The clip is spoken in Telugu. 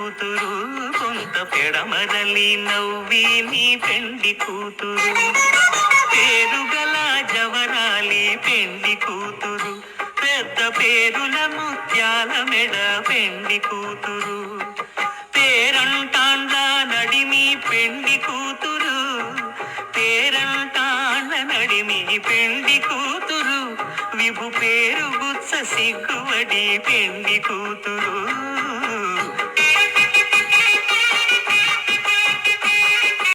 కూతురు, కొంత పెడమరలి నవ్వి నీ పెండి కూతురు. పేరుగల జవరాలి పెండి కూతురు, పెద్ద పేరుల ముత్యాల మెడ పెండి కూతురు. పేరంటాండ్ల నడిమి పెండి కూతురు, పేరంటాండ్ల నడిమి పెండి కూతురు. విభు పేరు గుత్స సిగ్గువడి పెండి కూతురు.